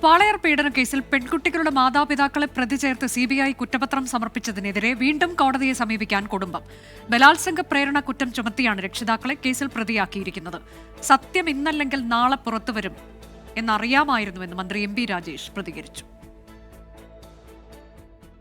വാളയാർ പീഡന കേസിൽ പെൺകുട്ടികളുടെ മാതാപിതാക്കളെ പ്രതി ചേർത്ത് CBI കുറ്റപത്രം സമർപ്പിച്ചതിനെതിരെ വീണ്ടും കോടതിയെ സമീപിക്കാൻ കുടുംബം. ബലാത്സംഗ പ്രേരണ കുറ്റം ചുമത്തിയാണ് രക്ഷിതാക്കളെ കേസിൽ പ്രതിയാക്കിയിരിക്കുന്നത്. സത്യം ഇന്നല്ലെങ്കിൽ നാളെ പുറത്തുവരും എന്നറിയാമായിരുന്നുവെന്ന് മന്ത്രി MP രാജേഷ് പ്രതികരിച്ചു.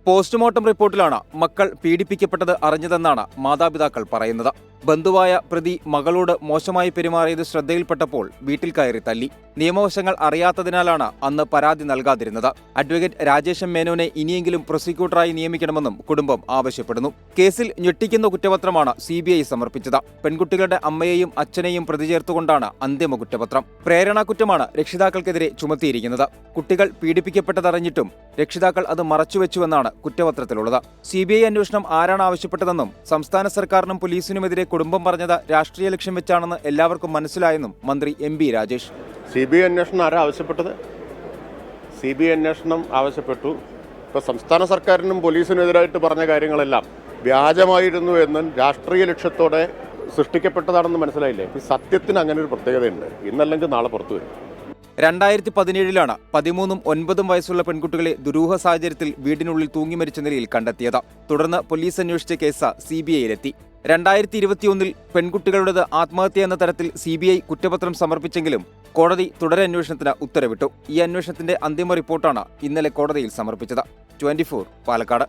പോസ്റ്റ്മോർട്ടം റിപ്പോർട്ടിലാണ് മക്കൾ പീഡിപ്പിക്കപ്പെട്ടത് അറിഞ്ഞതെന്നാണ് മാതാപിതാക്കൾ പറയുന്നത്. ബന്ധുവായ പ്രതി മകളോട് മോശമായി പെരുമാറിയത് ശ്രദ്ധയിൽപ്പെട്ടപ്പോൾ വീട്ടിൽ കയറി തല്ലി. നിയമവശങ്ങൾ അറിയാത്തതിനാലാണ് അന്ന് പരാതി നൽകാതിരുന്നത്. അഡ്വക്കേറ്റ് രാജേഷ് മേനോനെ ഇനിയെങ്കിലും പ്രോസിക്യൂട്ടറായി നിയമിക്കണമെന്നും കുടുംബം ആവശ്യപ്പെടുന്നു. കേസിൽ ഞെട്ടിക്കുന്ന കുറ്റപത്രമാണ് CBI സമർപ്പിച്ചത്. പെൺകുട്ടികളുടെ അമ്മയെയും അച്ഛനെയും പ്രതി ചേർത്തുകൊണ്ടാണ് അന്തിമ കുറ്റപത്രം. പ്രേരണാകുറ്റമാണ് രക്ഷിതാക്കൾക്കെതിരെ ചുമത്തിയിരിക്കുന്നത്. കുട്ടികൾ പീഡിപ്പിക്കപ്പെട്ടതറിഞ്ഞിട്ടും രക്ഷിതാക്കൾ അത് മറച്ചുവെച്ചുവെന്നാണ് കുറ്റപത്രത്തിലുള്ളത്. CBI അന്വേഷണം ആരാണ് ആവശ്യപ്പെട്ടതെന്നും സംസ്ഥാന സർക്കാരിനും പോലീസിനുമെതിരെ കുടുംബം പറഞ്ഞത് രാഷ്ട്രീയ ലക്ഷ്യം വെച്ചാണെന്ന് എല്ലാവർക്കും മനസ്സിലായെന്നും മന്ത്രി MP രാജേഷ്. CBI അന്വേഷണം ആരാ ആവശ്യപ്പെട്ടത്? CBI അന്വേഷണം ആവശ്യപ്പെട്ടു. ഇപ്പോൾ സംസ്ഥാന സർക്കാരിനും പോലീസിനും എതിരായിട്ട് പറഞ്ഞ കാര്യങ്ങളെല്ലാം വ്യാജമായിരുന്നു എന്നും രാഷ്ട്രീയ ലക്ഷ്യത്തോടെ സൃഷ്ടിക്കപ്പെട്ടതാണെന്ന് മനസ്സിലായില്ലേ? ഈ സത്യത്തിന് അങ്ങനെ ഒരു പ്രത്യേകതയുണ്ട്. ഇന്നല്ലെങ്കിൽ നാളെ പുറത്തു വരും. 2017 13ഉം 9ഉം വയസ്സുള്ള പെൺകുട്ടികളെ ദുരൂഹ സാഹചര്യത്തിൽ വീടിനുള്ളിൽ തൂങ്ങി മരിച്ച നിലയിൽ കണ്ടെത്തിയത്. തുടർന്ന് പോലീസ് അന്വേഷിച്ച കേസ് CBIയിലെത്തി. 2021 പെൺകുട്ടികളുടേത് ആത്മഹത്യ എന്ന തരത്തിൽ CBI കുറ്റപത്രം സമർപ്പിച്ചെങ്കിലും കോടതി തുടരന്വേഷണത്തിന് ഉത്തരവിട്ടു. ഈ അന്വേഷണത്തിന്റെ അന്തിമ റിപ്പോർട്ടാണ് ഇന്നലെ കോടതിയിൽ സമർപ്പിച്ചത്. 24 പാലക്കാട്.